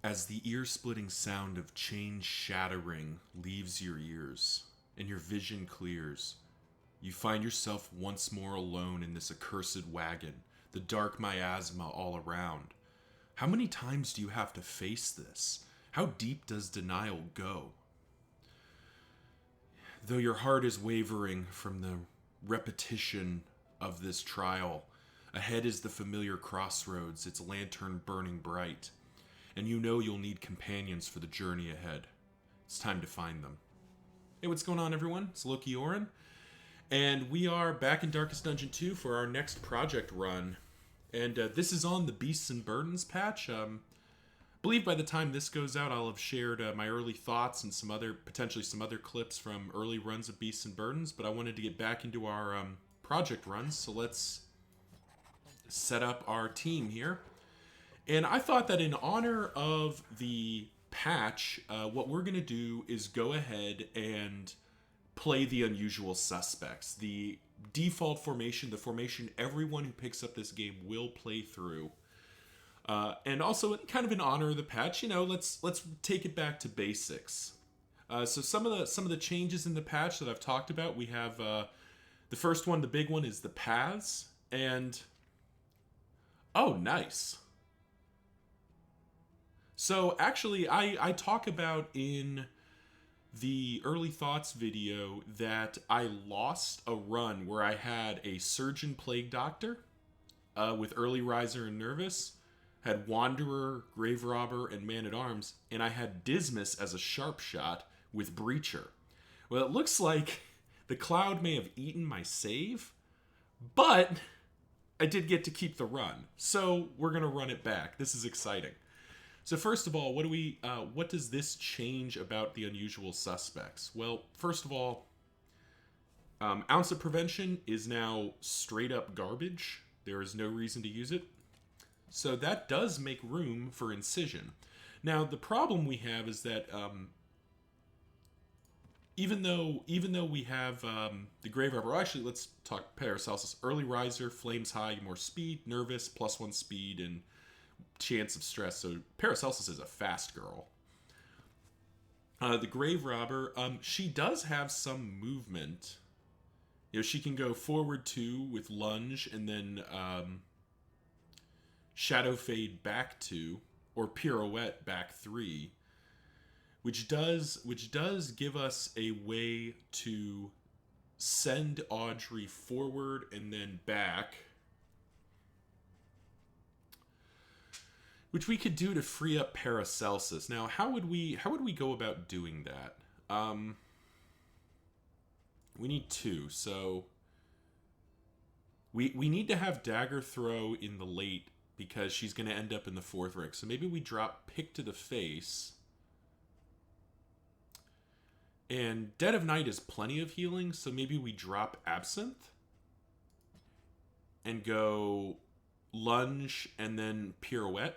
As the ear-splitting sound of chain shattering leaves your ears and your vision clears, you find yourself once more alone in this accursed wagon, the dark miasma all around. How many times do you have to face this? How deep does denial go? Though your heart is wavering from the repetition of this trial, ahead is the familiar crossroads, its lantern burning bright. And you know you'll need companions for the journey ahead. It's time to find them. Hey, what's going on, everyone? It's Loki Oren, and we are back in Darkest Dungeon 2 for our next project run. And this is on the Beasts and Burdens patch. I believe by the time this goes out, I'll have shared my early thoughts and potentially some other clips from early runs of Beasts and Burdens. But I wanted to get back into our project runs, so let's set up our team here. And I thought that in honor of the patch, what we're going to do is go ahead and play the unusual suspects. The default formation, the formation everyone who picks up this game will play through. And also, kind of in honor of the patch, let's take it back to basics. So some of the changes in the patch that I've talked about, we have the first one, the big one, is the paths. And, oh, nice. So actually, I talk about in the early thoughts video that I lost a run where I had a surgeon plague doctor with early riser and nervous, had wanderer, grave robber, and man-at-arms, and I had Dismas as a sharp shot with breacher. Well, it looks like the cloud may have eaten my save, but I did get to keep the run, so we're gonna run it back. This is exciting. So first of all, what does this change about the unusual suspects? Well, first of all, ounce of prevention is now straight up garbage. There is no reason to use it. So that does make room for incision. Now, the problem we have is that even though we have the Grave Robber, actually, let's talk Paracelsus. Early riser, flames high, more speed, nervous, +1 speed, and chance of stress. So Paracelsus is a fast girl. The Grave Robber, she does have some movement. She can go forward 2 with lunge, and then shadow fade back 2, or pirouette back 3, which does give us a way to send Audrey forward and then back, which we could do to free up Paracelsus. Now, how would we go about doing that? We need 2, so we need to have dagger throw in the late because she's going to end up in the 4th rank. So maybe we drop pick to the face. And Dead of Night is plenty of healing, so maybe we drop Absinthe and go lunge and then pirouette.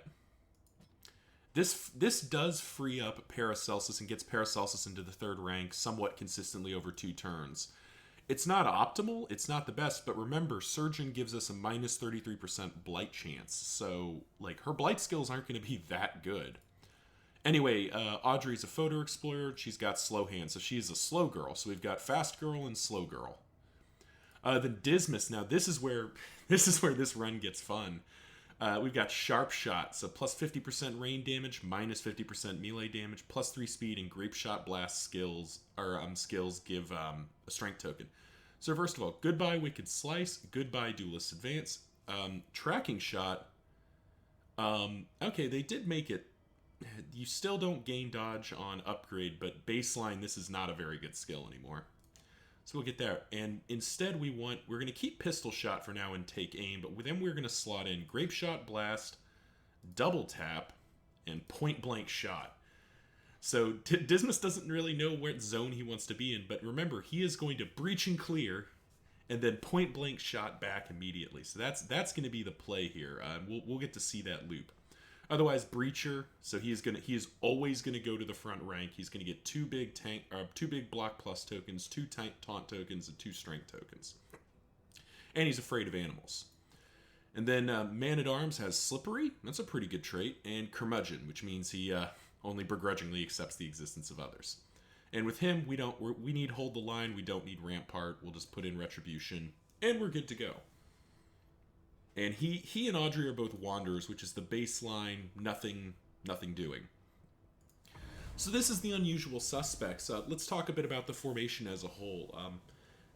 This does free up Paracelsus and gets Paracelsus into the 3rd rank somewhat consistently over 2 turns. It's not optimal, it's not the best, but remember, Surgeon gives us a minus 33% blight chance, so her blight skills aren't going to be that good. Anyway, Audrey's a photo explorer, she's got slow hands, so she's a slow girl, so we've got fast girl and slow girl. Then Dismas, now this is where this run gets fun. We've got Sharp Shot, so plus 50% rain damage, minus 50% melee damage, plus 3 speed, and Grape Shot Blast skills give a strength token. So first of all, goodbye Wicked Slice, goodbye Duelist Advance, Tracking Shot. Okay, they did make it. You still don't gain dodge on upgrade, but baseline, this is not a very good skill anymore. So we'll get there. And instead we're going to keep Pistol Shot for now and take aim, but then we're going to slot in Grape Shot Blast, Double Tap, and Point Blank Shot. So Dismas doesn't really know what zone he wants to be in, but remember, he is going to breach and clear, and then Point Blank Shot back immediately. So that's going to be the play here. We'll get to see that loop. Otherwise, Breacher, so he is always going to go to the front rank. He's going to get 2 big block plus tokens, 2 taunt tokens, and 2 strength tokens. And he's afraid of animals. And then Man-at-Arms has Slippery. That's a pretty good trait. And Curmudgeon, which means he only begrudgingly accepts the existence of others. And with him, we need Hold the Line. We don't need Rampart. We'll just put in Retribution, and we're good to go. And he and Audrey are both Wanderers, which is the baseline nothing doing. So this is the unusual suspects. Let's talk a bit about the formation as a whole.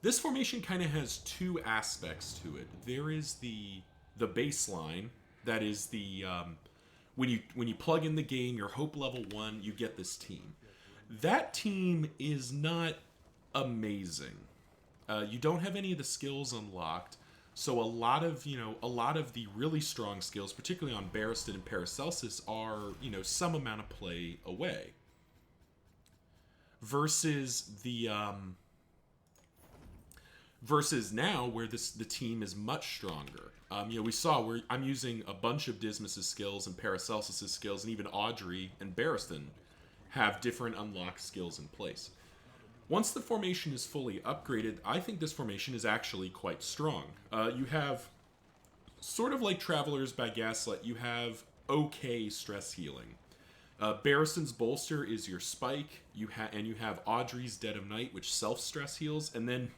This formation kind of has two aspects to it. There is the baseline, that is the when you plug in the game, your hope level 1, you get this team. That team is not amazing. You don't have any of the skills unlocked, so a lot of the really strong skills, particularly on Barristan and Paracelsus, are some amount of play away. Versus now, where the team is much stronger. We saw where I'm using a bunch of Dismas's skills and Paracelsus's skills, and even Audrey and Barristan have different unlocked skills in place. Once the formation is fully upgraded, I think this formation is actually quite strong. You have, sort of like Travelers by Gaslight, you have okay stress healing. Barristan's Bolster is your spike, you have Audrey's Dead of Night, which self-stress heals, and then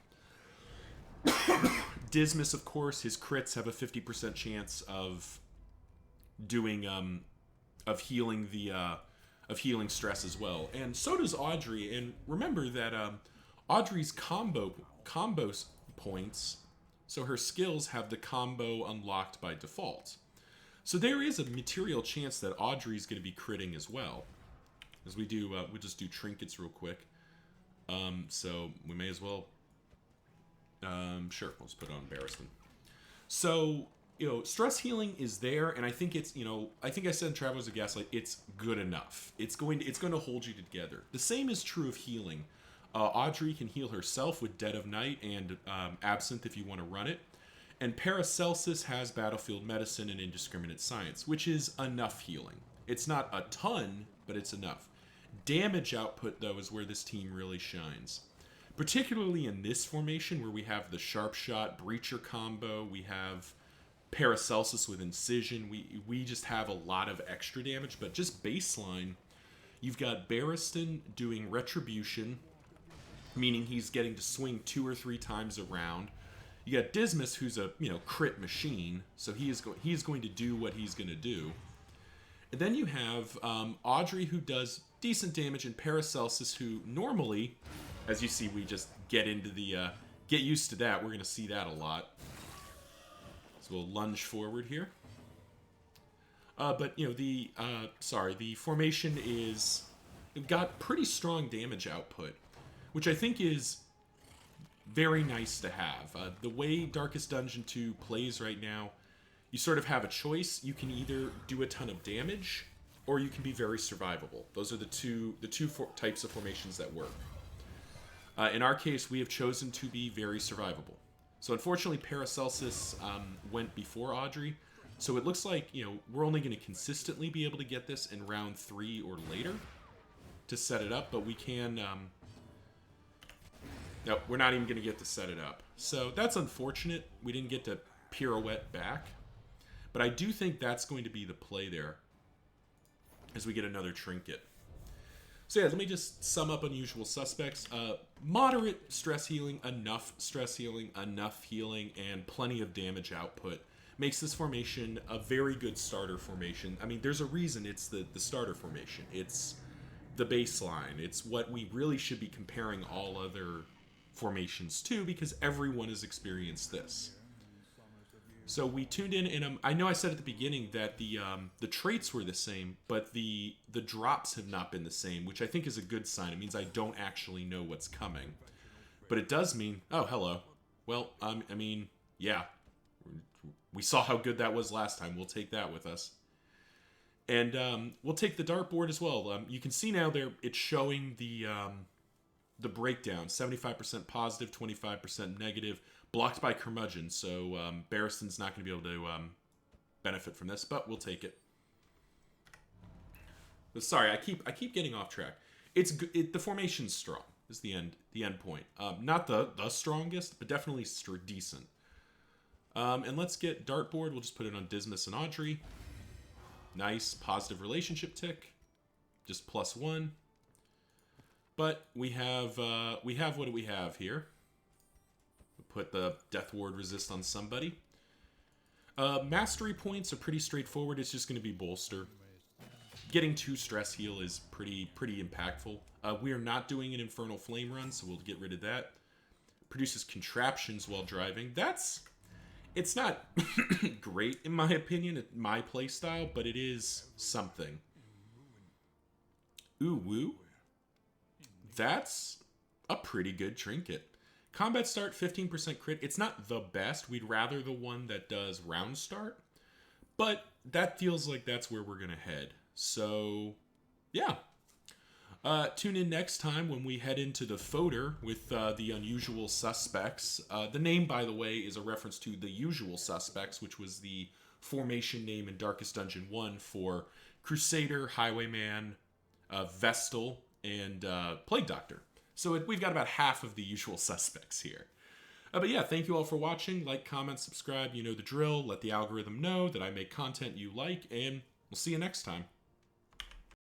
Dismas, of course, his crits have a 50% chance of doing of healing stress as well, and so does Audrey. And remember that Audrey's combo points, so her skills have the combo unlocked by default. So there is a material chance that Audrey's going to be critting as well. As we do, we'll just do trinkets real quick. So we may as well. Sure, let's put it on Barristan. So, stress healing is there, and I think it's, I think I said in Travelers of Gaslight, it's good enough. It's going to hold you together. The same is true of healing. Audrey can heal herself with Dead of Night and Absinthe if you want to run it. And Paracelsus has Battlefield Medicine and Indiscriminate Science, which is enough healing. It's not a ton, but it's enough. Damage output, though, is where this team really shines. Particularly in this formation, where we have the Sharp Shot Breacher combo, we have Paracelsus with Incision, we just have a lot of extra damage, but just baseline, you've got Barristan doing Retribution, meaning he's getting to swing 2 or 3 times around. You got Dismas, who's a crit machine, so he is going to do what he's going to do. And then you have Audrey, who does decent damage, and Paracelsus, who normally, as you see, we just get into the get used to that. We're going to see that a lot. So we'll lunge forward here. But the formation is got pretty strong damage output, which I think is very nice to have. The way Darkest Dungeon 2 plays right now, you sort of have a choice. You can either do a ton of damage, or you can be very survivable. Those are the two types of formations that work. In our case, we have chosen to be very survivable. So unfortunately, Paracelsus went before Audrey, so it looks like we're only going to consistently be able to get this in round 3 or later to set it up, but we can. No, we're not even going to get to set it up. So that's unfortunate. We didn't get to pirouette back. But I do think that's going to be the play there as we get another trinket. So yeah, let me just sum up unusual suspects. Moderate stress healing, enough healing, and plenty of damage output makes this formation a very good starter formation. I mean, there's a reason it's the starter formation. It's the baseline. It's what we really should be comparing all other formations to, because everyone has experienced this. So we tuned in, and I know I said at the beginning that the traits were the same, but the drops have not been the same, which I think is a good sign. It means I don't actually know what's coming. But it does mean, oh, hello. Well, I mean, yeah. We saw how good that was last time. We'll take that with us. And we'll take the dartboard as well. You can see now there it's showing the breakdown. 75% positive, 25% negative. Blocked by Curmudgeon, so Barristan's not going to be able to benefit from this, but we'll take it. But sorry, I keep getting off track. The formation's strong. Is the end point. Not the strongest, but definitely decent. And let's get dartboard. We'll just put it on Dismas and Audrey. Nice, positive relationship tick. Just +1. But we have what do we have here? We'll put the Death Ward resist on somebody. Mastery points are pretty straightforward. It's just going to be bolster. Getting 2 stress heal is pretty impactful. We are not doing an Infernal Flame run, so we'll get rid of that. Produces contraptions while driving. It's not great in my opinion, my playstyle, but it is something. Ooh woo. That's a pretty good trinket. Combat start, 15% crit. It's not the best. We'd rather the one that does round start. But that feels like that's where we're going to head. So, yeah. Tune in next time when we head into the Fodder with the Unusual Suspects. The name, by the way, is a reference to the Usual Suspects, which was the formation name in Darkest Dungeon 1 for Crusader, Highwayman, Vestal, and Plague Doctor. So we've got about half of the Usual Suspects here. But yeah, thank you all for watching. Like, comment, subscribe. You know the drill. Let the algorithm know that I make content you like, and we'll see you next time.